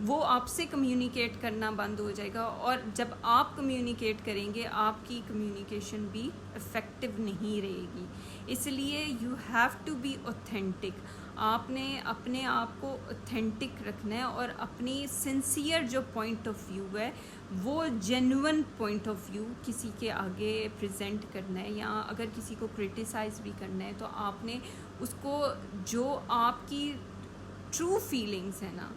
وہ آپ سے کمیونیکیٹ کرنا بند ہو جائے گا. اور جب آپ کمیونیکیٹ کریں گے آپ کی کمیونیکیشن بھی افیکٹو نہیں رہے گی. اس لیے you have to be authentic. آپ نے اپنے آپ کو اوتھینٹک رکھنا ہے اور اپنی سنسیئر جو پوائنٹ آف ویو ہے وہ جینون پوائنٹ آف ویو کسی کے آگے پریزنٹ کرنا ہے. یا اگر کسی کو کرٹیسائز بھی کرنا ہے تو آپ نے اس کو جو آپ کی ٹرو فیلنگس ہیں نا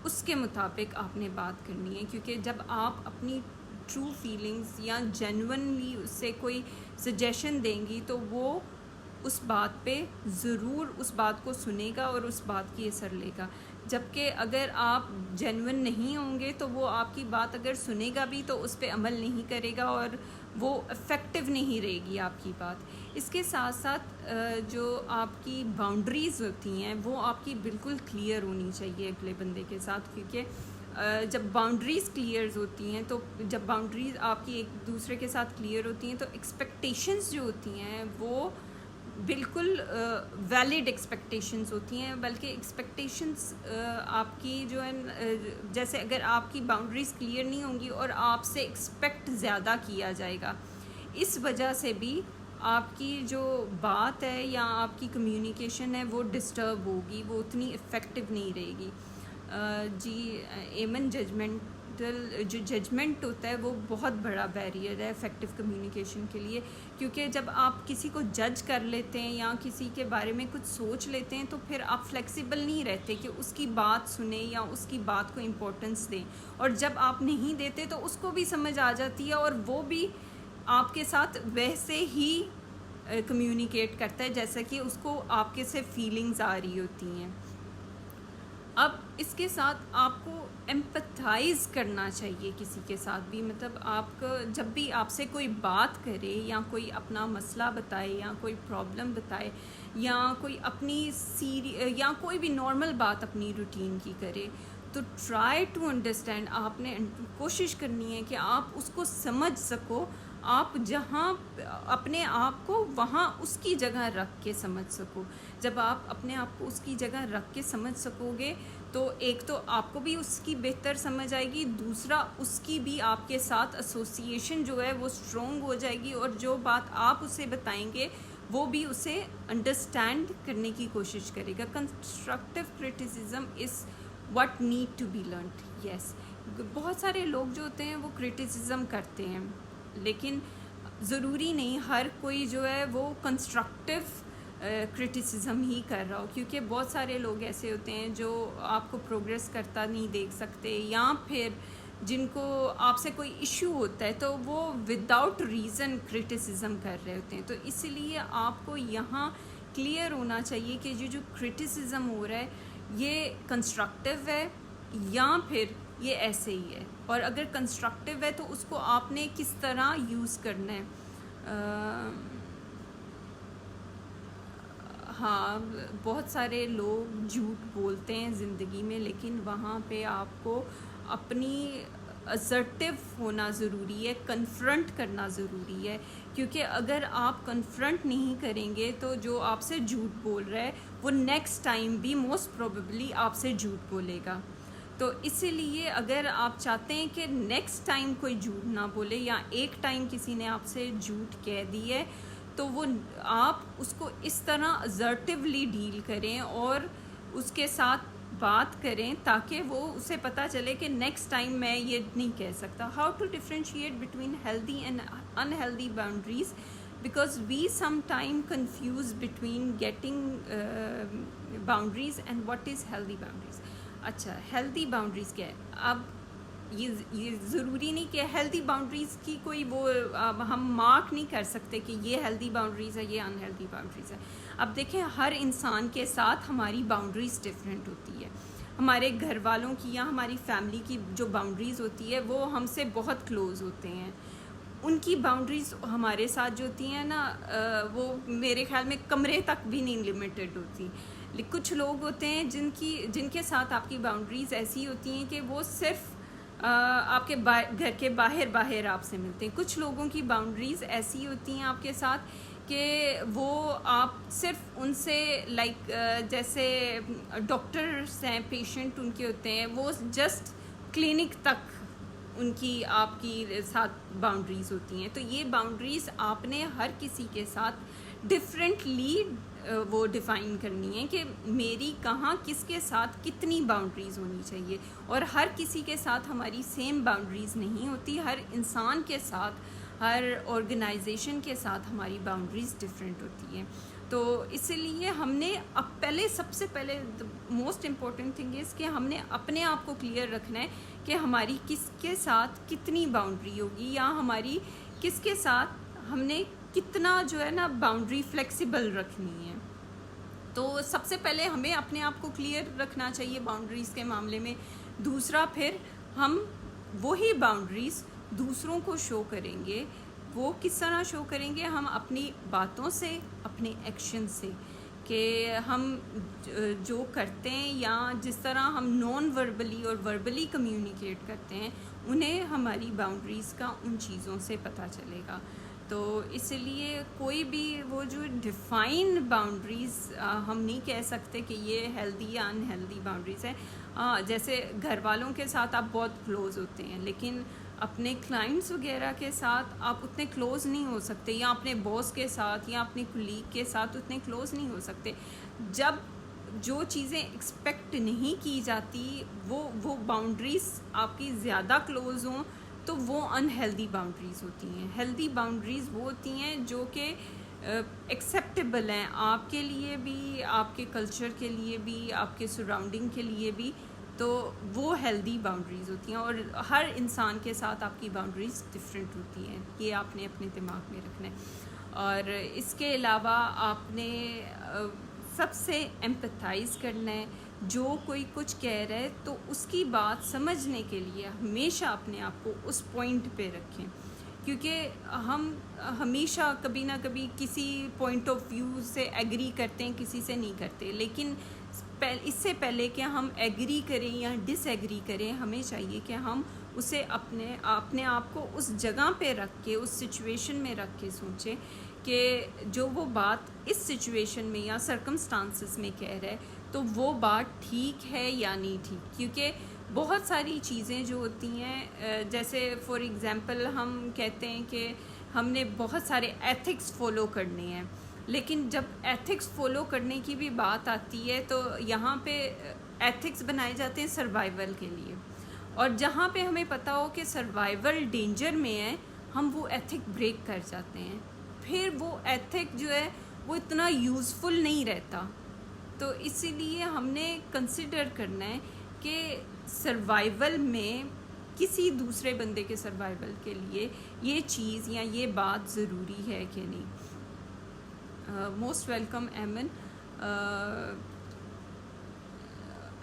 اس کے مطابق آپ نے بات کرنی ہے. کیونکہ جب آپ اپنی ٹرو فیلنگس یا جینونلی اس سے کوئی سجیشن دیں گی تو وہ اس بات پہ ضرور اس بات کو سنے گا اور اس بات کی اثر لے گا. جبکہ اگر آپ جینون نہیں ہوں گے تو وہ آپ کی بات اگر سنے گا بھی تو اس پہ عمل نہیں کرے گا اور وہ افیکٹو نہیں رہے گی آپ کی بات. اس کے ساتھ ساتھ جو آپ کی باؤنڈریز ہوتی ہیں وہ آپ کی بالکل کلیئر ہونی چاہیے اگلے بندے کے ساتھ. کیونکہ جب باؤنڈریز کلیئر ہوتی ہیں تو جب باؤنڈریز آپ کی ایک دوسرے کے ساتھ کلیئر ہوتی ہیں تو ایکسپیکٹیشنز جو ہوتی ہیں وہ بالکل ویلڈ ایکسپیکٹیشنز ہوتی ہیں. بلکہ ایکسپیکٹیشنز آپ کی جو ہے جیسے اگر آپ کی باؤنڈریز کلیئر نہیں ہوں گی اور آپ سے ایکسپیکٹ زیادہ کیا جائے گا اس وجہ سے بھی آپ کی جو بات ہے یا آپ کی کمیونیکیشن ہے وہ ڈسٹرب ہوگی, وہ اتنی افیکٹو نہیں رہے گی. جی ایمن جو ججمنٹ ہوتا ہے وہ بہت بڑا بیریئر ہے افیکٹو کمیونیکیشن کے لیے. کیونکہ جب آپ کسی کو جج کر لیتے ہیں یا کسی کے بارے میں کچھ سوچ لیتے ہیں تو پھر آپ فلیکسیبل نہیں رہتے کہ اس کی بات سنیں یا اس کی بات کو امپورٹنس دیں. اور جب آپ نہیں دیتے تو اس کو بھی سمجھ آ جاتی ہے اور وہ بھی آپ کے ساتھ ویسے ہی کمیونیکیٹ کرتا ہے جیسا کہ اس کو آپ کے سے فیلنگز آ رہی ہوتی ہیں. اب اس کے ساتھ آپ کو ایمپتھائز کرنا چاہیے کسی کے ساتھ بھی. مطلب آپ کو جب بھی آپ سے کوئی بات کرے یا کوئی اپنا مسئلہ بتائے یا کوئی پرابلم بتائے یا کوئی اپنی یا کوئی بھی نارمل بات اپنی روٹین کی کرے تو ٹرائی ٹو انڈرسٹینڈ. آپ نے کوشش کرنی ہے کہ آپ اس کو سمجھ سکو. آپ جہاں اپنے آپ کو وہاں اس کی جگہ رکھ کے سمجھ سکو. جب آپ اپنے آپ کو اس کی جگہ رکھ کے سمجھ سکو گے تو ایک تو آپ کو بھی اس کی بہتر سمجھ آئے گی, دوسرا اس کی بھی آپ کے ساتھ ایسوسیشن جو ہے وہ اسٹرانگ ہو جائے گی اور جو بات آپ اسے بتائیں گے وہ بھی اسے انڈرسٹینڈ کرنے کی کوشش کرے گا. Constructive criticism is what need to be learned. Yes, بہت سارے لوگ جو ہوتے ہیں وہ کرٹیسزم کرتے ہیں لیکن ضروری نہیں ہر کوئی جو ہے وہ کنسٹرکٹیو کرٹیسزم ہی کر رہا ہو. کیونکہ بہت سارے لوگ ایسے ہوتے ہیں جو آپ کو پروگریس کرتا نہیں دیکھ سکتے یا پھر جن کو آپ سے کوئی ایشو ہوتا ہے تو وہ وداؤٹ ریزن کرٹیسزم کر رہے ہوتے ہیں. تو اس لیے آپ کو یہاں کلیئر ہونا چاہیے کہ یہ جو کرٹیسزم ہو رہا ہے یہ کنسٹرکٹیو ہے یا پھر یہ ایسے ہی ہے. اور اگر کنسٹرکٹیو ہے تو اس کو آپ نے کس طرح یوز کرنا ہے. ہاں, بہت سارے لوگ جھوٹ بولتے ہیں زندگی میں لیکن وہاں پہ آپ کو اپنی اسرٹیو ہونا ضروری ہے, کنفرنٹ کرنا ضروری ہے. کیونکہ اگر آپ کنفرنٹ نہیں کریں گے تو جو آپ سے جھوٹ بول رہا ہے وہ نیکسٹ ٹائم بھی موسٹ پروبیبلی آپ سے جھوٹ بولے گا. تو اسی لیے اگر آپ چاہتے ہیں کہ نیکسٹ ٹائم کوئی جھوٹ نہ بولے یا ایک ٹائم کسی نے آپ سے جھوٹ کہہ دی ہے تو وہ آپ اس کو اس طرح اسرٹیولی ڈیل کریں اور اس کے ساتھ بات کریں تاکہ وہ اسے پتہ چلے کہ نیکسٹ ٹائم میں یہ نہیں کہہ سکتا. How to differentiate between healthy and unhealthy boundaries because we sometime confuse between getting boundaries and what is healthy boundaries. اچھا, ہیلدی باؤنڈریز کیا ہے؟ اب یہ ضروری نہیں کہ ہیلدی باؤنڈریز کی کوئی وہ ہم مارک نہیں کر سکتے کہ یہ ہیلدی باؤنڈریز ہے یہ انہیلدی باؤنڈریز ہے. اب دیکھیں ہر انسان کے ساتھ ہماری باؤنڈریز ڈفرینٹ ہوتی ہے. ہمارے گھر والوں کی یا ہماری فیملی کی جو باؤنڈریز ہوتی ہے وہ ہم سے بہت کلوز ہوتے ہیں. ان کی باؤنڈریز ہمارے ساتھ جو ہوتی ہیں نا وہ میرے خیال میں کمرے تک بھی نہیں لمیٹڈ ہوتی. کچھ لوگ ہوتے ہیں جن کے ساتھ آپ کی باؤنڈریز ایسی ہوتی ہیں کہ وہ صرف آپ کے گھر کے باہر آپ سے ملتے ہیں. کچھ لوگوں کی باؤنڈریز ایسی ہوتی ہیں آپ کے ساتھ کہ وہ آپ صرف ان سے لائک جیسے ڈاکٹرس ہیں پیشنٹ ان کے ہوتے ہیں وہ جسٹ کلینک تک ان کی آپ کی ساتھ باؤنڈریز ہوتی ہیں. تو یہ باؤنڈریز آپ نے ہر کسی کے ساتھ ڈفرینٹلی وہ ڈیفائن کرنی ہے کہ میری کہاں کس کے ساتھ کتنی باؤنڈریز ہونی چاہیے. اور ہر کسی کے ساتھ ہماری سیم باؤنڈریز نہیں ہوتی. ہر انسان کے ساتھ, ہر آرگنائزیشن کے ساتھ ہماری باؤنڈریز ڈفرینٹ ہوتی ہیں. تو اس لیے ہم نے سب سے پہلے موسٹ امپورٹنٹ تھنگ از کہ ہم نے اپنے آپ کو کلیئر رکھنا ہے کہ ہماری کس کے ساتھ کتنی باؤنڈری ہوگی, یا ہماری کس کے ساتھ ہم نے کتنا جو ہے نا باؤنڈری فلیکسیبل رکھنی ہے. تو سب سے پہلے ہمیں اپنے آپ کو کلیئر رکھنا چاہیے باؤنڈریز کے معاملے میں. دوسرا, پھر ہم وہی باؤنڈریز دوسروں کو شو کریں گے. وہ کس طرح شو کریں گے؟ ہم اپنی باتوں سے, اپنے ایکشن سے, کہ ہم جو کرتے ہیں یا جس طرح ہم نان وربلی اور وربلی کمیونیکیٹ کرتے ہیں, انہیں ہماری باؤنڈریز کا ان چیزوں سے پتہ چلے گا. تو اس لیے کوئی بھی وہ جو ڈیفائن باؤنڈریز ہم نہیں کہہ سکتے کہ یہ ہیلدی یا ان ہیلدی باؤنڈریز ہیں. جیسے گھر والوں کے ساتھ آپ بہت کلوز ہوتے ہیں, لیکن اپنے کلائنٹس وغیرہ کے ساتھ آپ اتنے کلوز نہیں ہو سکتے, یا اپنے باس کے ساتھ یا اپنے کولیگ کے ساتھ اتنے کلوز نہیں ہو سکتے. جب جو چیزیں ایکسپیکٹ نہیں کی جاتی وہ باؤنڈریز آپ کی زیادہ کلوز ہوں, تو وہ ان ہیلدی باؤنڈریز ہوتی ہیں. ہیلدی باؤنڈریز وہ ہوتی ہیں جو کہ ایکسیپٹیبل ہیں آپ کے لیے بھی, آپ کے کلچر کے لیے بھی, آپ کے سراؤنڈنگ کے لیے بھی. تو وہ ہیلدی باؤنڈریز ہوتی ہیں. اور ہر انسان کے ساتھ آپ کی باؤنڈریز ڈفرینٹ ہوتی ہیں, یہ آپ نے اپنے دماغ میں رکھنا ہے. اور اس کے علاوہ آپ نے سب سے ایمپتھائز کرنا ہے. جو کوئی کچھ کہہ رہا ہے تو اس کی بات سمجھنے کے لیے ہمیشہ اپنے آپ کو اس پوائنٹ پہ رکھیں, کیونکہ ہم ہمیشہ کبھی نہ کبھی کسی پوائنٹ آف ویو سے ایگری کرتے ہیں, کسی سے نہیں کرتے. لیکن اس سے پہلے کہ ہم ایگری کریں یا ڈس ایگری کریں, ہمیں چاہیے کہ ہم اسے اپنے آپ کو اس جگہ پہ رکھ کے, اس سچویشن میں رکھ کے سوچیں کہ جو وہ بات اس سچویشن میں یا سرکمسٹانسز میں کہہ رہا ہے تو وہ بات ٹھیک ہے یا نہیں ٹھیک. کیونکہ بہت ساری چیزیں جو ہوتی ہیں, جیسے فار ایگزامپل ہم کہتے ہیں کہ ہم نے بہت سارے ایتھکس فالو کرنے ہیں, لیکن جب ایتھکس فالو کرنے کی بھی بات آتی ہے تو یہاں پہ ایتھکس بنائے جاتے ہیں سروائیول کے لیے, اور جہاں پہ ہمیں پتہ ہو کہ سروائیول ڈینجر میں ہے, ہم وہ ایتھک بریک کر جاتے ہیں. پھر وہ ایتھک جو ہے وہ اتنا یوزفل نہیں رہتا. تو اسی لیے ہم نے کنسیڈر کرنا ہے کہ سروائیول میں کسی دوسرے بندے کے سروائیول کے لیے یہ چیز یا یہ بات ضروری ہے کہ نہیں. Most welcome Aiman.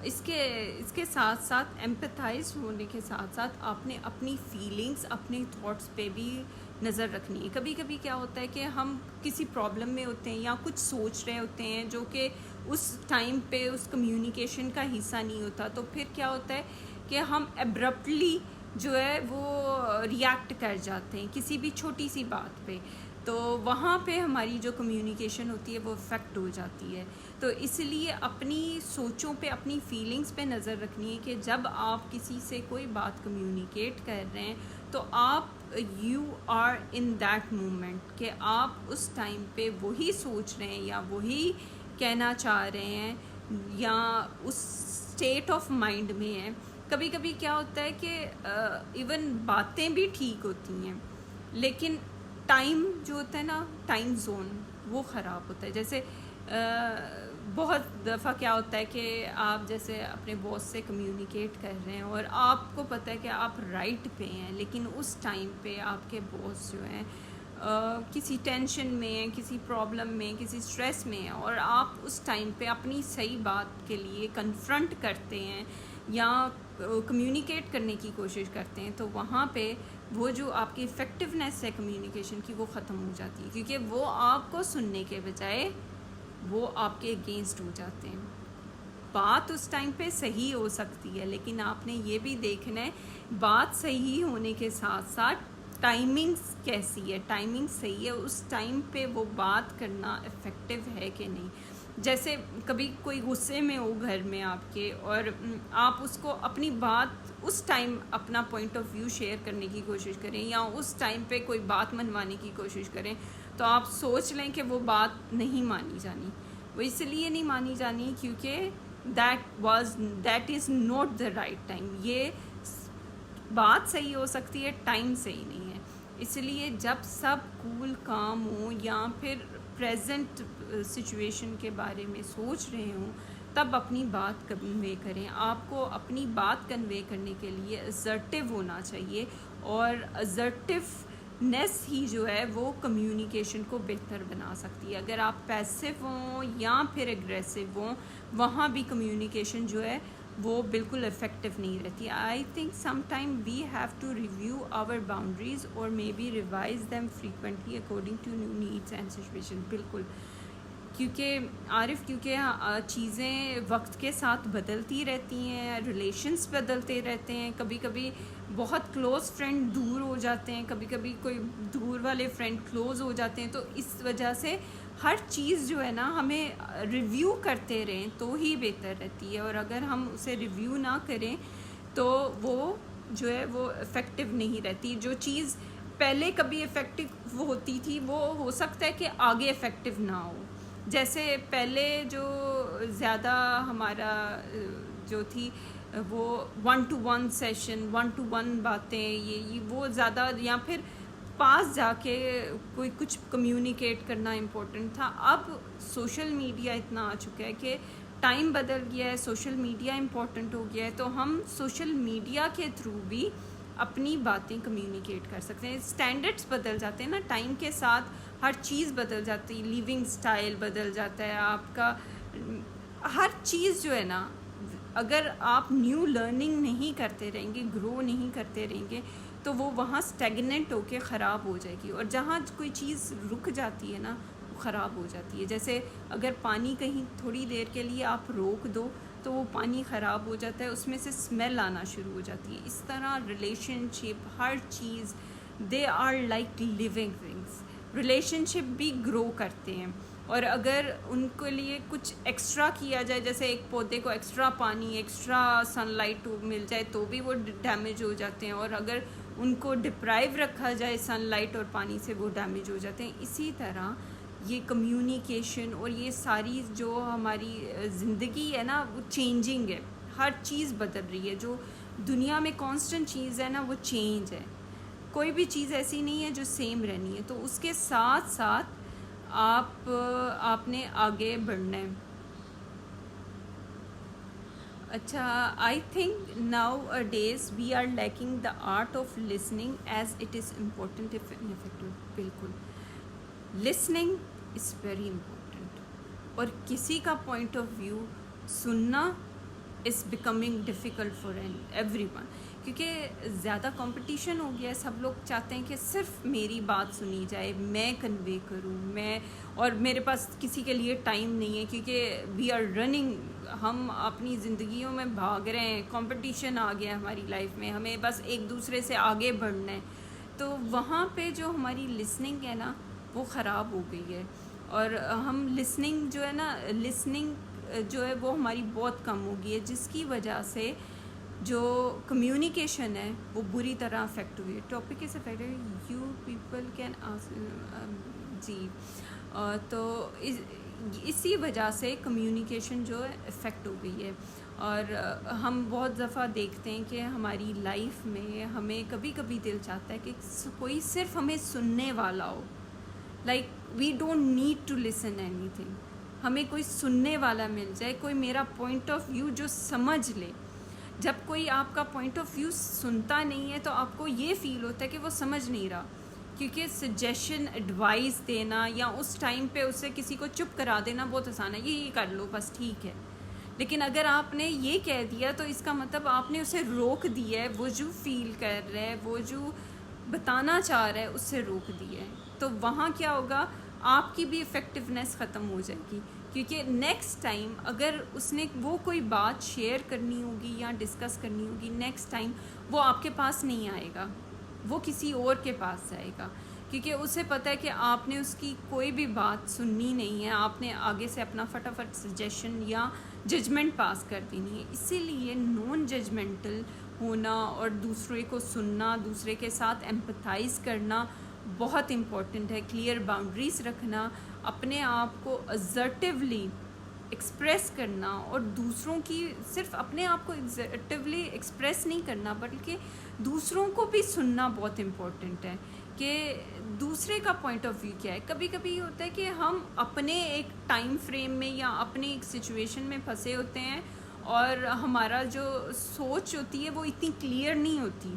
اس کے ساتھ ساتھ ایمپتھائز ہونے کے ساتھ ساتھ آپ نے اپنی فیلنگس, اپنے تھاٹس پہ بھی نظر رکھنی ہے. کبھی کبھی کیا ہوتا ہے کہ ہم کسی پرابلم میں ہوتے ہیں یا کچھ سوچ رہے ہوتے ہیں جو کہ اس ٹائم پہ اس کمیونیکیشن کا حصہ نہیں ہوتا, تو پھر کیا ہوتا ہے کہ ہم ایبرپٹلی جو ہے وہ ریئیکٹ کر جاتے ہیں کسی بھی چھوٹی سی بات پہ. تو وہاں پہ ہماری جو کمیونیکیشن ہوتی ہے وہ افیکٹ ہو جاتی ہے. تو اس لیے اپنی سوچوں پہ, اپنی فیلنگس پہ نظر رکھنی ہے کہ جب آپ کسی سے کوئی بات کمیونیکیٹ کر رہے ہیں تو آپ you are in that moment, کہ آپ اس ٹائم پہ وہی سوچ رہے ہیں یا وہی کہنا چاہ رہے ہیں یا اس اسٹیٹ آف مائنڈ میں ہیں. کبھی کبھی کیا ہوتا ہے کہ ایون باتیں بھی ٹھیک ہوتی ہیں, لیکن ٹائم جو ہوتا ہے نا, ٹائم زون وہ خراب ہوتا ہے. جیسے بہت دفعہ کیا ہوتا ہے کہ آپ جیسے اپنے باس سے کمیونیکیٹ کر رہے ہیں اور آپ کو پتہ ہے کہ آپ رائٹ پہ ہیں, لیکن اس ٹائم پہ آپ کے باس جو ہیں کسی ٹینشن میں ہیں, کسی پرابلم میں, کسی اسٹریس میں ہیں, اور آپ اس ٹائم پہ اپنی صحیح بات کے لیے کنفرنٹ کرتے ہیں یا کمیونیکیٹ کرنے کی کوشش کرتے ہیں, تو وہاں پہ وہ جو آپ کی افیکٹونیس ہے کمیونیکیشن کی وہ ختم ہو جاتی ہے, کیونکہ وہ آپ کو سننے کے بجائے وہ آپ کے اگینسٹ ہو جاتے ہیں. بات اس ٹائم پہ صحیح ہو سکتی ہے, لیکن آپ نے یہ بھی دیکھنا ہے بات صحیح ہونے کے ساتھ ساتھ ٹائمنگز کیسی ہے, ٹائمنگ صحیح ہے, اس ٹائم پہ وہ بات کرنا افیکٹو ہے کہ نہیں. جیسے کبھی کوئی غصے میں ہو گھر میں آپ کے، اور آپ اس کو اپنی بات اس ٹائم اپنا پوائنٹ آف ویو شیئر کرنے کی کوشش کریں، یا اس ٹائم پہ کوئی بات منوانے کی کوشش کریں، تو آپ سوچ لیں کہ وہ بات نہیں مانی جانی. وہ اس لیے نہیں مانی جانی کیونکہ that is not the right time. یہ بات صحیح ہو سکتی ہے، ٹائم صحیح نہیں ہے. اس لیے جب سب کول کام ہوں یا پھر پریزنٹ سچویشن کے بارے میں سوچ رہے ہوں، تب اپنی بات کنوے کریں. آپ کو اپنی بات کنوے کرنے کے لیے assertive ہونا چاہیے، اور assertiveness ہی جو ہے وہ کمیونیکیشن کو بہتر بنا سکتی ہے. اگر آپ پیسو ہوں یا پھر اگریسو ہوں، وہاں بھی کمیونیکیشن جو ہے وہ بالکل افیکٹو نہیں رہتی. I think some time we have to review our boundaries اور may be revise them frequently according to new needs and situation. بالکل، کیونکہ چیزیں وقت کے ساتھ بدلتی رہتی ہیں، ریلیشنس بدلتے رہتے ہیں. کبھی کبھی بہت کلوز فرینڈ دور ہو جاتے ہیں، کبھی کبھی کوئی دور والے فرینڈ کلوز ہو جاتے ہیں. تو اس وجہ سے ہر چیز جو ہے نا ہمیں ریویو کرتے رہیں تو ہی بہتر رہتی ہے. اور اگر ہم اسے ریویو نہ کریں تو وہ جو ہے وہ افیکٹو نہیں رہتی. جو چیز پہلے کبھی افیکٹو ہوتی تھی وہ ہو سکتا ہے کہ آگے افیکٹو نہ ہو. جیسے پہلے جو زیادہ ہمارا جو تھی وہ 1 to 1 سیشن، 1 to 1 باتیں، یہ وہ زیادہ، یا پھر پاس جا کے کوئی کچھ کمیونیکیٹ کرنا امپورٹنٹ تھا. اب سوشل میڈیا اتنا آ چکا ہے کہ ٹائم بدل گیا ہے، سوشل میڈیا امپورٹنٹ ہو گیا ہے، تو ہم سوشل میڈیا کے تھرو بھی اپنی باتیں کمیونیکیٹ کر سکتے ہیں. اسٹینڈرڈس بدل جاتے ہیں نا ٹائم کے ساتھ، ہر چیز بدل جاتی ہے، لیونگ سٹائل بدل جاتا ہے آپ کا، ہر چیز جو ہے نا. اگر آپ نیو لرننگ نہیں کرتے رہیں گے، گرو نہیں کرتے رہیں گے، تو وہ وہاں اسٹیگننٹ ہو کے خراب ہو جائے گی. اور جہاں کوئی چیز رک جاتی ہے نا وہ خراب ہو جاتی ہے. جیسے اگر پانی کہیں تھوڑی دیر کے لیے آپ روک دو تو وہ پانی خراب ہو جاتا ہے، اس میں سے اسمیل آنا شروع ہو جاتی ہے. اس طرح ریلیشن شپ، ہر چیز، they are like living things. Relationship بھی گرو کرتے ہیں، اور اگر ان کے لیے کچھ ایکسٹرا کیا جائے، جیسے ایک پودے کو ایکسٹرا پانی، ایکسٹرا سن لائٹ مل جائے تو بھی وہ ڈیمیج ہو جاتے ہیں، اور اگر ان کو ڈپرائیو رکھا جائے سن لائٹ اور پانی سے، وہ ڈیمیج ہو جاتے ہیں. اسی طرح یہ کمیونیکیشن اور یہ ساری جو ہماری زندگی ہے نا وہ چینجنگ ہے. ہر چیز بدل رہی ہے. جو دنیا میں کانسٹنٹ چیز ہے نا وہ چینج ہے. کوئی بھی چیز ایسی نہیں ہے جو سیم رہنی ہے. تو اس کے ساتھ ساتھ آپ نے آگے بڑھنا ہے. اچھا، I think nowadays we are lacking the art of listening as it is important effective. بالکل، لسننگ از ویری امپورٹنٹ. اور کسی کا پوائنٹ آف ویو سننا is becoming difficult for everyone, کیونکہ زیادہ کمپٹیشن ہو گیا ہے. سب لوگ چاہتے ہیں کہ صرف میری بات سنی جائے، میں کنوے کروں، اور میرے پاس کسی کے لیے ٹائم نہیں ہے، کیونکہ وی آر رننگ، ہم اپنی زندگیوں میں بھاگ رہے ہیں. کمپٹیشن آ گیا ہے ہماری لائف میں، ہمیں بس ایک دوسرے سے آگے بڑھنا ہے. تو وہاں پہ جو ہماری لسننگ ہے نا وہ خراب ہو گئی ہے. اور ہم لسننگ جو ہے نا، جو ہے وہ ہماری بہت کم ہو گئی ہے، جس کی وجہ سے جو کمیونیکیشن ہے وہ بری طرح افیکٹ ہوئی ہے. Topic is affect you people can جی. تو اسی وجہ سے کمیونیکیشن جو ہے افیکٹ ہو گئی ہے. اور ہم بہت دفعہ دیکھتے ہیں کہ ہماری لائف میں ہمیں کبھی کبھی دل چاہتا ہے کہ کوئی صرف ہمیں سننے والا ہو. Like we don't need to listen anything. ہمیں کوئی سننے والا مل جائے، کوئی میرا پوائنٹ آف ویو جو سمجھ لے. جب کوئی آپ کا پوائنٹ آف ویو سنتا نہیں ہے تو آپ کو یہ فیل ہوتا ہے کہ وہ سمجھ نہیں رہا، کیونکہ سجیشن، ایڈوائس دینا یا اس ٹائم پہ اسے کسی کو چپ کرا دینا بہت آسان ہے. یہ کر لو بس، ٹھیک ہے. لیکن اگر آپ نے یہ کہہ دیا تو اس کا مطلب آپ نے اسے روک دیا ہے. وہ جو فیل کر رہا ہے، وہ جو بتانا چاہ رہا ہے، اس سے روک دیا ہے. تو وہاں کیا ہوگا، آپ کی بھی افیکٹونیس ختم ہو جائے گی. کیونکہ نیکسٹ ٹائم اگر اس نے وہ کوئی بات شیئر کرنی ہوگی یا ڈسکس کرنی ہوگی، نیکسٹ ٹائم وہ آپ کے پاس نہیں آئے گا، وہ کسی اور کے پاس جائے گا. کیونکہ اسے پتہ ہے کہ آپ نے اس کی کوئی بھی بات سننی نہیں ہے, آپ نے آگے سے اپنا فٹافٹ سجیشن یا ججمنٹ پاس کر دینی ہے. اسی لیے نان ججمنٹل ہونا اور دوسرے کو سننا, دوسرے کے ساتھ ایمپتھائز کرنا بہت امپورٹنٹ ہے. کلیئر باؤنڈریز رکھنا, اپنے آپ کو assertively ایکسپریس کرنا, اور دوسروں کی صرف اپنے آپ کو assertively ایکسپریس نہیں کرنا بلکہ دوسروں کو بھی سننا بہت امپورٹنٹ ہے کہ دوسرے کا پوائنٹ آف ویو کیا ہے. کبھی کبھی یہ ہوتا ہے کہ ہم اپنے ایک ٹائم فریم میں یا اپنے ایک سچویشن میں پھنسے ہوتے ہیں اور ہمارا جو سوچ ہوتی ہے وہ اتنی کلیئر نہیں ہوتی.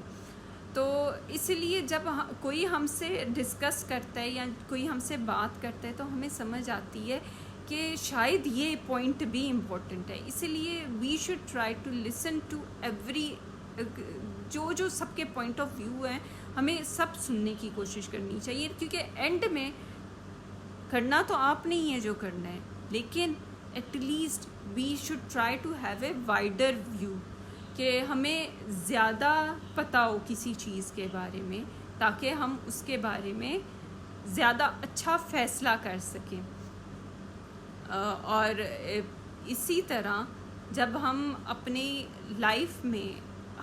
تو اس لیے جب کوئی ہم سے ڈسکس کرتا ہے یا کوئی ہم سے بات کرتا ہے تو ہمیں سمجھ آتی ہے کہ شاید یہ پوائنٹ بھی امپورٹنٹ ہے. اسی لیے we should try to listen to every, جو سب کے پوائنٹ آف ویو ہیں ہمیں سب سننے کی کوشش کرنی چاہیے, کیونکہ اینڈ میں کرنا تو آپ نے ہی ہے جو کرنا ہے, لیکن at least we should try to have a wider view کہ ہمیں زیادہ پتہ ہو کسی چیز کے بارے میں تاکہ ہم اس کے بارے میں زیادہ اچھا فیصلہ کر سکیں. اور اسی طرح جب ہم اپنی لائف میں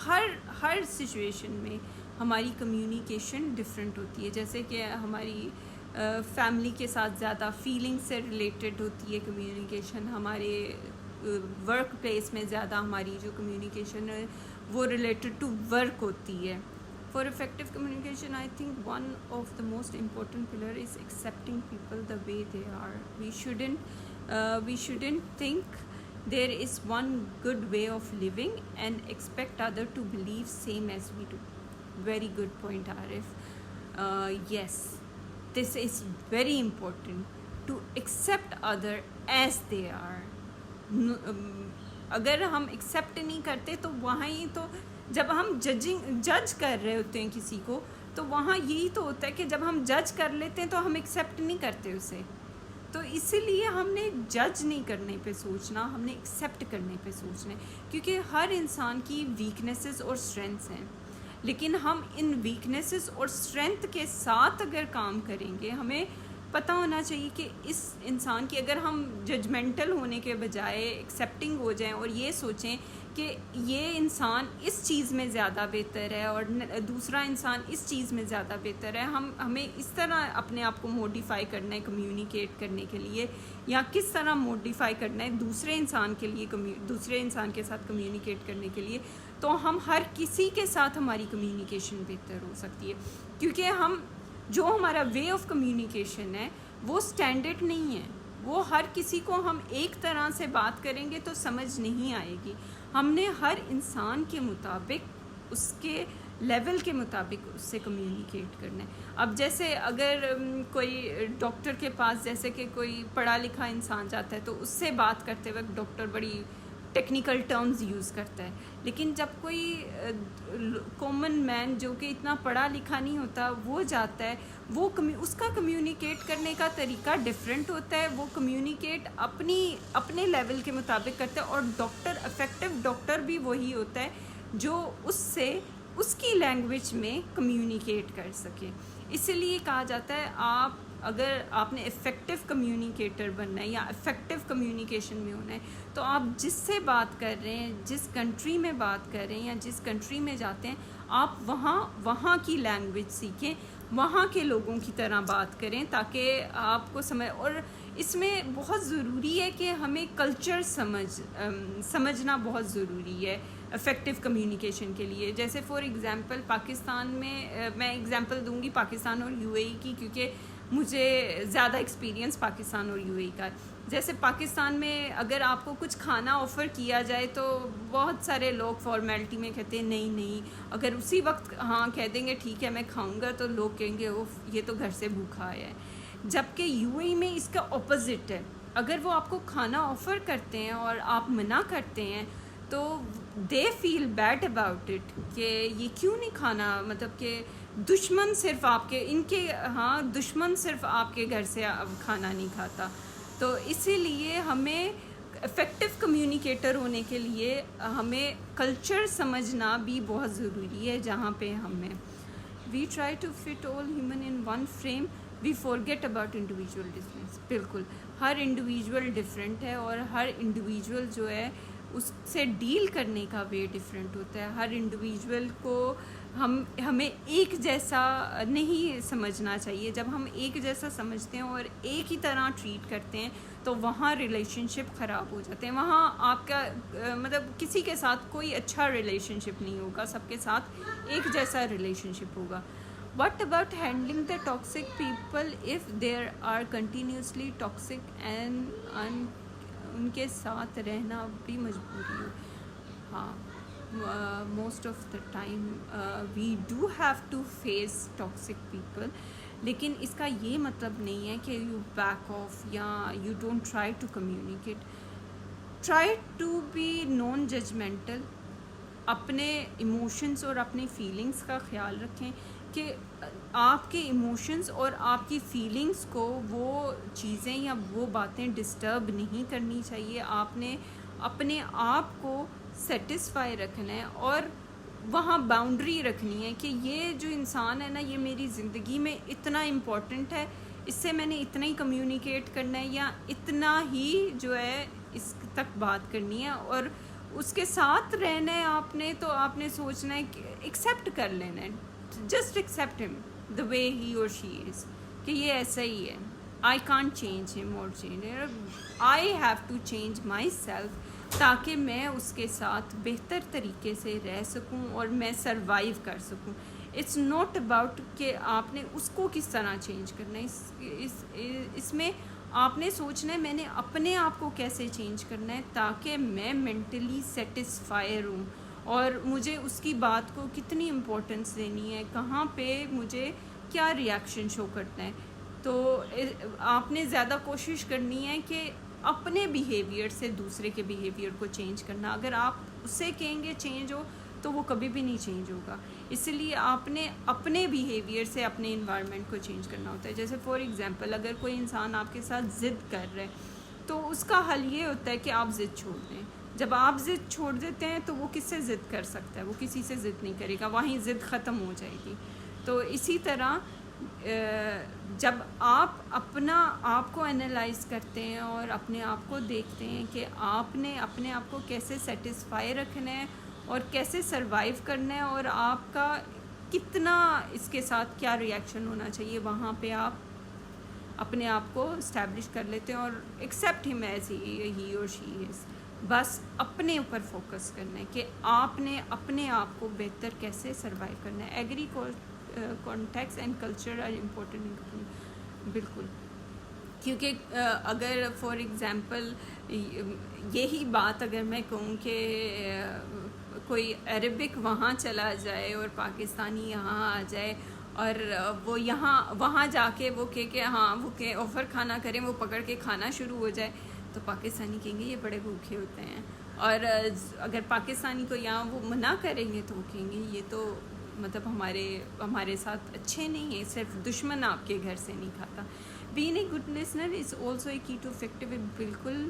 ہر سچویشن میں ہماری کمیونیکیشن ڈفرینٹ ہوتی ہے. جیسے کہ ہماری فیملی کے ساتھ زیادہ فیلنگ سے ریلیٹڈ ہوتی ہے کمیونیکیشن, ہمارے ورک پلیس میں زیادہ ہماری جو کمیونیکیشن ہے وہ ریلیٹڈ ٹو ورک ہوتی ہے. For effective communication I think one of the most important pillar is accepting people the way they are. We shouldn't think there is one good way of living and expect other to believe same as we do. Very good point, Arif. Yes, this is very important to accept other as they are. اگر ہم accept نہیں کرتے تو وہاں ہی تو جب ہم جج کر رہے ہوتے ہیں کسی کو تو وہاں یہی تو ہوتا ہے کہ جب ہم جج کر لیتے ہیں تو ہم ایکسیپٹ نہیں کرتے اسے. تو اسی لیے ہم نے جج نہیں کرنے پہ سوچنا, ہم نے ایکسیپٹ کرنے پہ سوچنا ہے, کیونکہ ہر انسان کی ویکنیسز اور اسٹرینتھس ہیں, لیکن ہم ان ویکنیسز اور اسٹرینتھ کے ساتھ اگر کام کریں گے, ہمیں پتہ ہونا چاہیے کہ اس انسان کی, اگر ہم ججمنٹل ہونے کے بجائے ایکسیپٹنگ ہو جائیں اور یہ سوچیں کہ یہ انسان اس چیز میں زیادہ بہتر ہے اور دوسرا انسان اس چیز میں زیادہ بہتر ہے, ہمیں اس طرح اپنے آپ کو موڈیفائی کرنا ہے کمیونیکیٹ کرنے کے لیے, یا کس طرح موڈیفائی کرنا ہے دوسرے انسان کے لیے, دوسرے انسان کے ساتھ کمیونیکیٹ کرنے کے لیے, تو ہم ہر کسی کے ساتھ ہماری کمیونیکیشن بہتر ہو سکتی ہے. کیونکہ جو ہمارا وے آف کمیونیکیشن ہے وہ اسٹینڈرڈ نہیں ہے, وہ ہر کسی کو ہم ایک طرح سے بات کریں گے تو سمجھ نہیں آئے گی. ہم نے ہر انسان کے مطابق, اس کے لیول کے مطابق اس سے کمیونیکیٹ کرنا ہے. اب جیسے اگر کوئی ڈاکٹر کے پاس, جیسے کہ کوئی پڑھا لکھا انسان جاتا ہے تو اس سے بات کرتے وقت ڈاکٹر بڑی ٹیکنیکل ٹرمز یوز کرتا ہے, لیکن جب کوئی کامن مین جو کہ اتنا پڑھا لکھا نہیں ہوتا وہ جاتا ہے, وہ اس کا کمیونیکیٹ کرنے کا طریقہ ڈفرینٹ ہوتا ہے, وہ کمیونیکیٹ اپنے لیول کے مطابق کرتا ہے, اور ڈاکٹر افیکٹو ڈاکٹر بھی وہی ہوتا ہے جو اس سے اس کی لینگویج میں کمیونیکیٹ کر سکے. اسی لیے کہا جاتا ہے اگر آپ نے افیکٹو کمیونیکیٹر بننا ہے یا افیکٹو کمیونیکیشن میں ہونا ہے تو آپ جس سے بات کر رہے ہیں, جس کنٹری میں بات کر رہے ہیں یا جس کنٹری میں جاتے ہیں, آپ وہاں کی لینگویج سیکھیں, وہاں کے لوگوں کی طرح بات کریں تاکہ آپ کو اور اس میں بہت ضروری ہے کہ ہمیں کلچر سمجھنا بہت ضروری ہے افیکٹو کمیونیکیشن کے لیے. جیسے فار ایگزامپل پاکستان میں ایگزامپل دوں گی پاکستان اور یو اے ای کی, کیونکہ مجھے زیادہ ایکسپیرینس پاکستان اور یو اے ای کا. جیسے پاکستان میں اگر آپ کو کچھ کھانا آفر کیا جائے تو بہت سارے لوگ فارمیلٹی میں کہتے ہیں نہیں, اگر اسی وقت ہاں کہہ دیں گے ٹھیک ہے میں کھاؤں گا تو لوگ کہیں گے یہ تو گھر سے بھوکا آیا ہے. جبکہ یو اے ای میں اس کا اپوزٹ ہے, اگر وہ آپ کو کھانا آفر کرتے ہیں اور آپ منع کرتے ہیں تو دے فیل بیڈ اباؤٹ اٹ کہ یہ کیوں نہیں کھانا, مطلب کہ دشمن صرف آپ کے گھر سے کھانا نہیں کھاتا. تو اسی لیے ہمیں افیکٹو کمیونیکیٹر ہونے کے لیے ہمیں کلچر سمجھنا بھی بہت ضروری ہے جہاں پہ ہمیں. we try to fit all human in one frame, we forget about individual difference. بالکل ہر انڈیویژول ڈفرینٹ ہے اور ہر انڈیویژول جو ہے اس سے ڈیل کرنے کا وے ڈفرینٹ ہوتا ہے. ہر انڈیویژول کو ہمیں ایک جیسا نہیں سمجھنا چاہیے. جب ہم ایک جیسا سمجھتے ہیں اور ایک ہی طرح ٹریٹ کرتے ہیں تو وہاں ریلیشن شپ خراب ہو جاتے ہیں. وہاں آپ کا مطلب کسی کے ساتھ کوئی اچھا ریلیشن شپ نہیں ہوگا, سب کے ساتھ ایک جیسا ریلیشن شپ ہوگا. What about handling the toxic people if there are continuously toxic and ان کے ساتھ رہنا بھی مجبوری ہے؟ ہاں, most of the time we do have to face toxic people, لیکن اس کا یہ مطلب نہیں ہے کہ you back off یا you don't try to communicate. Try to be non-judgmental. اپنے ایموشنز اور اپنی فیلنگس کا خیال رکھیں کہ آپ کے ایموشنز اور آپ کی فیلنگس کو وہ چیزیں یا وہ باتیں ڈسٹرب نہیں کرنی چاہیے. آپ نے اپنے آپ کو سیٹسفائی رکھنا ہے اور وہاں باؤنڈری رکھنی ہے کہ یہ جو انسان ہے نا, یہ میری زندگی میں اتنا امپورٹنٹ ہے, اس سے میں نے اتنا ہی کمیونیکیٹ کرنا ہے یا اتنا ہی جو ہے اس تک بات کرنی ہے, اور اس کے ساتھ رہنا ہے آپ نے. تو آپ نے سوچنا ہے کہ ایکسیپٹ کر لینا ہے, جسٹ ایکسیپٹ ہم دا وے ہی اور شی از, کہ یہ ایسا ہی ہے. آئی کانٹ چینج ہم اور change, I have to change myself تاکہ میں اس کے ساتھ بہتر طریقے سے رہ سکوں اور میں سروائیو کر سکوں. اٹس ناٹ اباؤٹ کہ آپ نے اس کو کس طرح چینج کرنا ہے. اس میں آپ نے سوچنا ہے میں نے اپنے آپ کو کیسے چینج کرنا ہے تاکہ میں مینٹلی سیٹسفائی ہوں, اور مجھے اس کی بات کو کتنی امپورٹنس دینی ہے, کہاں پہ مجھے کیا ریئیکشن شو کرنا ہے. تو آپ نے زیادہ کوشش کرنی ہے کہ اپنے بیہیویئر سے دوسرے کے بیہیویئر کو چینج کرنا. اگر آپ اسے کہیں گے چینج ہو تو وہ کبھی بھی نہیں چینج ہوگا. اس لیے آپ نے اپنے بیہیویئر سے اپنے انوائرمنٹ کو چینج کرنا ہوتا ہے. جیسے فار ایگزامپل اگر کوئی انسان آپ کے ساتھ ضد کر رہا ہے تو اس کا حل یہ ہوتا ہے کہ آپ ضد چھوڑ دیں. جب آپ ضد چھوڑ دیتے ہیں تو وہ کس سے ضد کر سکتا ہے, وہ کسی سے ضد نہیں کرے گا, وہیں ضد ختم ہو جائے گی. تو اسی طرح جب آپ اپنا آپ کو انالائز کرتے ہیں اور اپنے آپ کو دیکھتے ہیں کہ آپ نے اپنے آپ کو کیسے سیٹسفائی رکھنا ہے اور کیسے سروائیو کرنا ہے اور آپ کا کتنا اس کے ساتھ کیا ریئیکشن ہونا چاہیے, وہاں پہ آپ اپنے آپ کو اسٹیبلش کر لیتے ہیں اور ایکسیپٹ ہم ایز ہی اور شی از. بس اپنے اوپر فوکس کرنا ہے کہ آپ نے اپنے آپ کو بہتر کیسے سروائیو کرنا ہے. Agree context and culture are important. بالکل, کیونکہ اگر فار ایگزامپل یہی بات اگر میں کہوں کہ کوئی عربک وہاں چلا جائے اور پاکستانی یہاں آ جائے اور وہ وہاں جا کے وہ کہ ہاں وہ کہ آفر کھانا کریں, وہ پکڑ کے کھانا شروع ہو جائے, تو پاکستانی کہیں گے یہ بڑے بھوکے ہوتے ہیں. اور اگر پاکستانی کو یہاں وہ منع کریں گے تو وہ کہیں گے یہ تو مطلب ہمارے ساتھ اچھے نہیں ہیں, صرف دشمن آپ کے گھر سے نہیں کھاتا. Being a good listener is also a کی ٹو افیکٹو. بالکل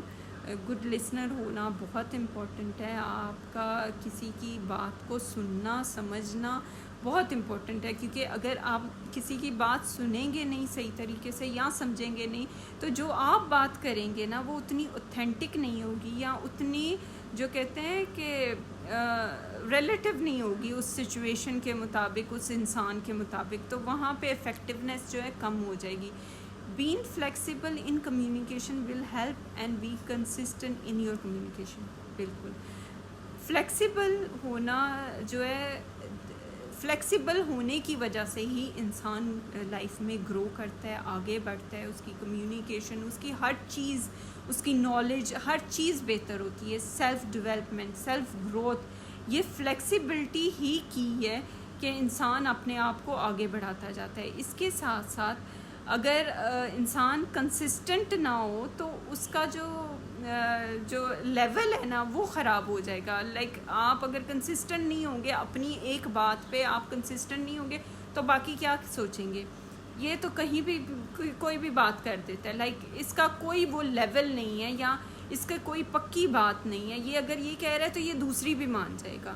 گڈ لسنر ہونا بہت امپورٹنٹ ہے. آپ کا کسی کی بات کو سننا سمجھنا بہت امپورٹنٹ ہے, کیونکہ اگر آپ کسی کی بات سنیں گے نہیں صحیح طریقے سے یا سمجھیں گے نہیں تو جو آپ بات کریں گے نا وہ اتنی اوتھینٹک نہیں ہوگی یا اتنی جو کہتے ہیں کہ ریلیٹیو نہیں ہوگی اس سچویشن کے مطابق, اس انسان کے مطابق. تو وہاں پہ افیکٹونیس جو ہے کم ہو جائے گی. Being flexible in communication will help and be consistent in your communication. بالکل فلیکسیبل ہونا جو ہے, فلیکسیبل ہونے کی وجہ سے ہی انسان لائف میں گرو کرتا ہے, آگے بڑھتا ہے. اس کی کمیونیکیشن, اس کی ہر چیز, اس کی نالج, ہر چیز بہتر ہوتی ہے. سیلف ڈیولپمنٹ, سیلف گروتھ, یہ فلیکسیبلٹی ہی کی ہے کہ انسان اپنے آپ کو آگے بڑھاتا جاتا ہے. اس کے ساتھ ساتھ اگر انسان کنسسٹنٹ نہ ہو تو اس کا جو لیول ہے نا وہ خراب ہو جائے گا. لائک آپ اگر کنسسٹنٹ نہیں ہوں گے اپنی ایک بات پہ, آپ کنسسٹنٹ نہیں ہوں گے تو باقی کیا سوچیں گے. یہ تو کہیں بھی کوئی بھی بات کر دیتا ہے, لائک اس کا کوئی وہ لیول نہیں ہے یا اس کا کوئی پکی بات نہیں ہے. یہ اگر یہ کہہ رہا ہے تو یہ دوسری بھی مان جائے گا.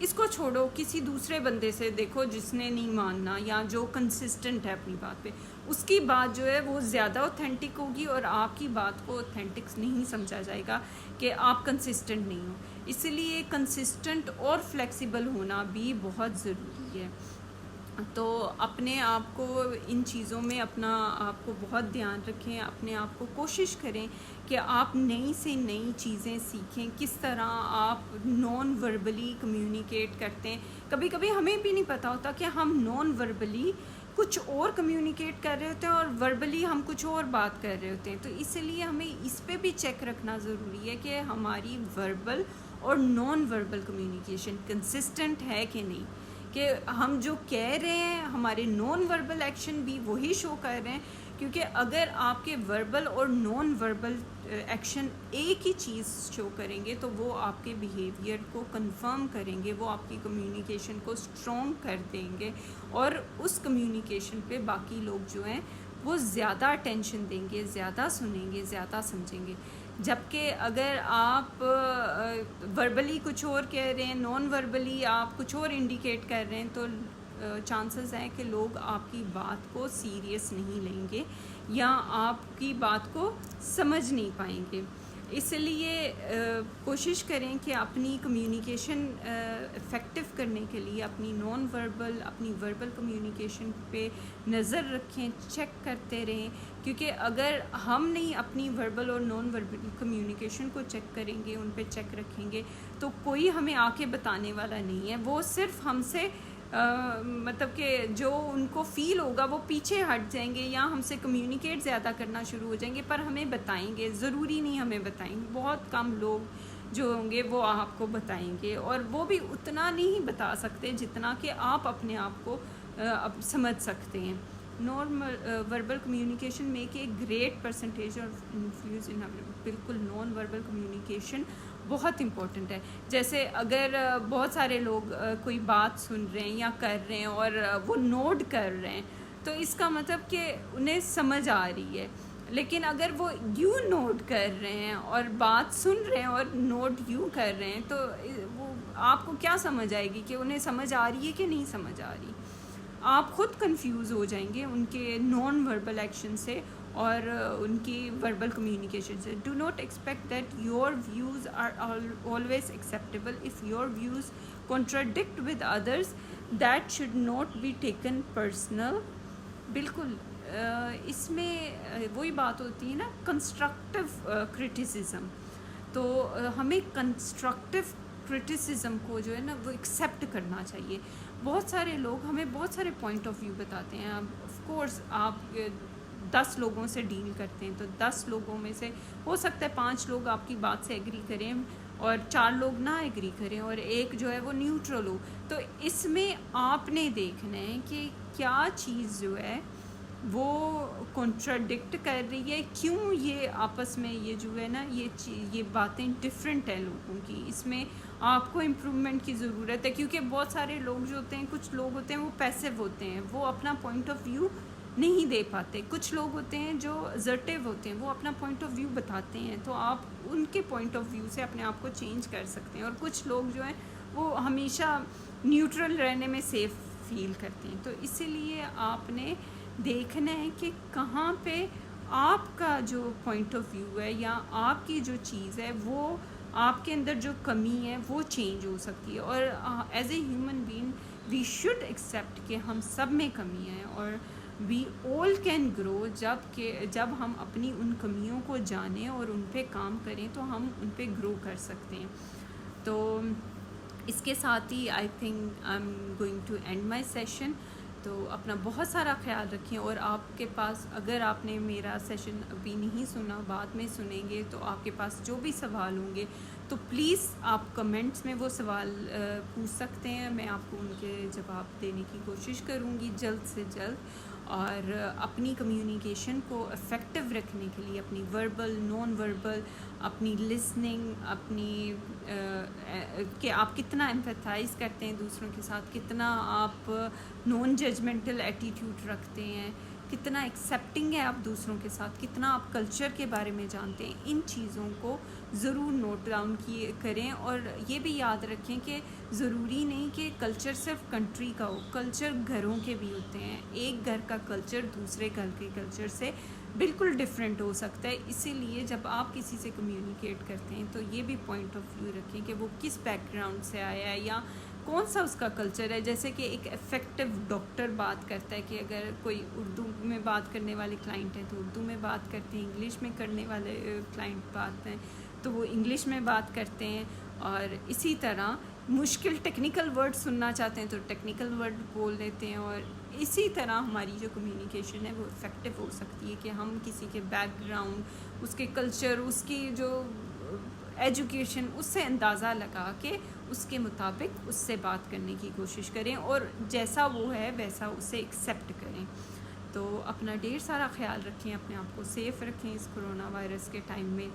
اس کو چھوڑو, کسی دوسرے بندے سے دیکھو جس نے نہیں ماننا یا جو کنسسٹنٹ ہے اپنی بات پہ, اس کی بات جو ہے وہ زیادہ اوتھینٹک ہوگی اور آپ کی بات کو اوتھینٹک نہیں سمجھا جائے گا کہ آپ کنسسٹنٹ نہیں ہو. اس لیے کنسسٹنٹ اور فلیکسیبل ہونا بھی بہت ضروری ہے. تو اپنے آپ کو ان چیزوں میں اپنا آپ کو بہت دھیان رکھیں, اپنے آپ کو کوشش کریں کہ آپ نئی سے نئی چیزیں سیکھیں, کس طرح آپ نان وربلی کمیونیکیٹ کرتے ہیں. کبھی کبھی ہمیں بھی نہیں پتہ ہوتا کہ ہم نان وربلی کچھ اور کمیونیکیٹ کر رہے ہوتے ہیں اور وربلی ہم کچھ اور بات کر رہے ہوتے ہیں. تو اس لیے ہمیں اس پہ بھی چیک رکھنا ضروری ہے کہ ہماری وربل اور نان وربل کمیونیکیشن کنسسٹنٹ ہے کہ نہیں, کہ ہم جو کہہ رہے ہیں ہمارے نان وربل ایکشن بھی وہی شو کر رہے ہیں. کیونکہ اگر آپ کے وربل اور نان وربل ایکشن ایک ہی چیز شو کریں گے تو وہ آپ کے بیہیویئر کو کنفرم کریں گے, وہ آپ کی کمیونیکیشن کو اسٹرانگ کر دیں گے, اور اس کمیونیکیشن پہ باقی لوگ جو ہیں وہ زیادہ اٹینشن دیں گے, زیادہ سنیں گے, زیادہ سمجھیں گے. جبکہ اگر آپ وربلی کچھ اور کہہ رہے ہیں, نان وربلی آپ کچھ اور انڈیکیٹ کر رہے ہیں, تو چانسز ہیں کہ لوگ آپ کی بات کو سیریس نہیں لیں گے یا آپ کی بات کو سمجھ نہیں پائیں گے. اس لیے کوشش کریں کہ اپنی کمیونیکیشن افیکٹو کرنے کے لیے اپنی نان وربل اپنی وربل کمیونیکیشن پہ نظر رکھیں, چیک کرتے رہیں. کیونکہ اگر ہم نہیں اپنی وربل اور نان وربل کمیونیکیشن کو چیک کریں گے, ان پہ چیک رکھیں گے, تو کوئی ہمیں آ کے بتانے والا نہیں ہے. وہ صرف ہم سے مطلب کہ جو ان کو فیل ہوگا وہ پیچھے ہٹ جائیں گے یا ہم سے کمیونیکیٹ زیادہ کرنا شروع ہو جائیں گے, پر ہمیں بتائیں گے ضروری نہیں ہمیں بتائیں گے. بہت کم لوگ جو ہوں گے وہ آپ کو بتائیں گے, اور وہ بھی اتنا نہیں بتا سکتے جتنا کہ آپ اپنے آپ کو سمجھ سکتے ہیں. Normal verbal communication make a great percentage of influence in. بالکل نان وربل کمیونیکیشن بہت امپورٹنٹ ہے. جیسے اگر بہت سارے لوگ کوئی بات سن رہے ہیں یا کر رہے ہیں اور وہ نوٹ کر رہے ہیں, تو اس کا مطلب کہ انہیں سمجھ آ رہی ہے. لیکن اگر وہ یوں نوٹ کر رہے ہیں اور بات سن رہے ہیں اور نوٹ یوں کر رہے ہیں, تو وہ آپ کو کیا سمجھ آئے گی کہ انہیں سمجھ آ رہی ہے کہ نہیں سمجھ آ رہی. آپ خود کنفیوز ہو جائیں گے ان کے نان وربل ایکشن سے اور ان کی وربل کمیونیکیشن سے. Do not expect that your views are always acceptable. if your views contradict with others, that should not be taken personal. بالکل اس میں وہی بات ہوتی ہے نا, کنسٹرکٹیو کرٹیسزم. تو ہمیں کنسٹرکٹیو کرٹیسزم کو جو ہے نا وہ ایکسیپٹ کرنا چاہیے. بہت سارے لوگ ہمیں بہت سارے پوائنٹ آف ویو بتاتے ہیں. آف کورس آپ 10 لوگوں سے ڈیل کرتے ہیں تو 10 لوگوں میں سے ہو سکتا ہے 5 لوگ آپ کی بات سے ایگری کریں اور 4 لوگ نہ ایگری کریں اور ایک جو ہے وہ نیوٹرل ہو. تو اس میں آپ نے دیکھنا ہے کہ کیا چیز جو ہے وہ کنٹراڈکٹ کر رہی ہے, کیوں یہ آپس میں یہ جو ہے نا یہ باتیں ڈفرینٹ ہیں لوگوں کی. اس میں آپ کو امپرومنٹ کی ضرورت ہے, کیونکہ بہت سارے لوگ جو ہوتے ہیں, کچھ لوگ ہوتے ہیں وہ پیسیو ہوتے ہیں, وہ اپنا پوائنٹ آف ویو نہیں دے پاتے. کچھ لوگ ہوتے ہیں جو assertive ہوتے ہیں, وہ اپنا پوائنٹ آف ویو بتاتے ہیں, تو آپ ان کے پوائنٹ آف ویو سے اپنے آپ کو چینج کر سکتے ہیں. اور کچھ لوگ جو ہیں وہ ہمیشہ نیوٹرل رہنے میں سیف فیل کرتے ہیں. تو اسی لیے آپ نے دیکھنا ہے کہ کہاں پہ آپ کا جو پوائنٹ آف ویو ہے یا آپ کی جو چیز ہے وہ آپ کے اندر جو کمی ہے وہ چینج ہو سکتی ہے. اور as a human being we should accept کہ ہم سب میں کمی ہے اور وی آل کین گرو. جب ہم اپنی ان کمیوں کو جانیں اور ان پہ کام کریں تو ہم ان پہ گرو کر سکتے ہیں. تو اس کے ساتھ ہی I think I am going to end my session. تو اپنا بہت سارا خیال رکھیں, اور آپ کے پاس اگر آپ نے میرا سیشن ابھی نہیں سنا, بعد میں سنیں گے, تو آپ کے پاس جو بھی سوال ہوں گے تو پلیز آپ کمنٹس میں وہ سوال پوچھ سکتے ہیں. میں آپ کو ان کے جواب دینے کی کوشش کروں گی جلد سے جلد. اور اپنی کمیونیکیشن کو افیکٹو رکھنے کے لیے اپنی وربل نان وربل, اپنی لسننگ, اپنی کہ آپ کتنا ایمپیتھائز کرتے ہیں دوسروں کے ساتھ, کتنا آپ نان ججمنٹل ایٹیٹیوڈ رکھتے ہیں, کتنا ایکسیپٹنگ ہے آپ دوسروں کے ساتھ, کتنا آپ کلچر کے بارے میں جانتے ہیں. ان چیزوں کو ضرور نوٹ ڈاؤن کریں, اور یہ بھی یاد رکھیں کہ ضروری نہیں کہ کلچر صرف کنٹری کا ہو, کلچر گھروں کے بھی ہوتے ہیں. ایک گھر کا کلچر دوسرے گھر کے کلچر سے بالکل ڈفرینٹ ہو سکتا ہے. اسی لیے جب آپ کسی سے کمیونیکیٹ کرتے ہیں تو یہ بھی پوائنٹ آف ویو رکھیں کہ وہ کس بیک گراؤنڈ سے آیا ہے یا کون سا اس کا کلچر ہے. جیسے کہ ایک افیکٹو ڈاکٹر بات کرتا ہے کہ اگر کوئی اردو میں بات کرنے والے کلائنٹ ہیں تو اردو میں بات کرتے ہیں, انگلش میں کرنے والے کلائنٹ بات ہیں تو وہ انگلش میں بات کرتے ہیں, اور اسی طرح مشکل ٹیکنیکل ورڈ سننا چاہتے ہیں تو ٹیکنیکل ورڈ بول لیتے ہیں. اور اسی طرح ہماری جو کمیونیکیشن ہے وہ افیکٹو ہو سکتی ہے کہ ہم کسی کے بیک گراؤنڈ, اس کے کلچر, اس کی جو ایجوکیشن, اس سے اندازہ لگا کے اس کے مطابق اس سے بات کرنے کی کوشش کریں, اور جیسا وہ ہے ویسا اسے ایکسیپٹ کریں. تو اپنا ڈھیر سارا خیال رکھیں, اپنے آپ کو سیف رکھیں اس کرونا وائرس کے ٹائم میں.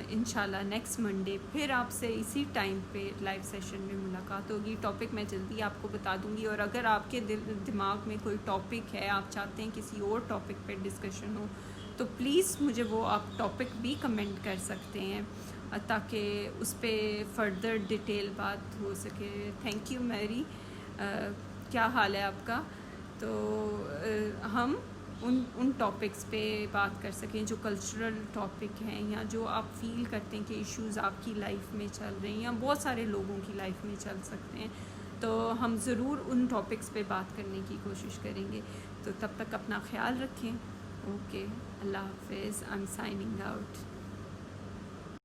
انشاءاللہ نیکسٹ منڈے پھر آپ سے اسی ٹائم پہ لائیو سیشن میں ملاقات ہوگی. ٹاپک میں جلدی آپ کو بتا دوں گی, اور اگر آپ کے دماغ میں کوئی ٹاپک ہے, آپ چاہتے ہیں کسی اور ٹاپک پہ ڈسکشن ہو, تو پلیز مجھے وہ آپ ٹاپک بھی کمنٹ کر سکتے ہیں تاکہ اس پہ فردر ڈیٹیل بات ہو سکے. تھینک یو میری, کیا حال ہے آپ کا؟ تو ہم ان ٹاپکس پہ بات کر سکیں جو کلچرل ٹاپک ہیں, یا جو آپ فیل کرتے ہیں کہ ایشوز آپ کی لائف میں چل رہے ہیں یا بہت سارے لوگوں کی لائف میں چل سکتے ہیں, تو ہم ضرور ان ٹاپکس پہ بات کرنے کی کوشش کریں گے. تو تب تک اپنا خیال رکھیں. اوکے, اللہ حافظ. I am signing out.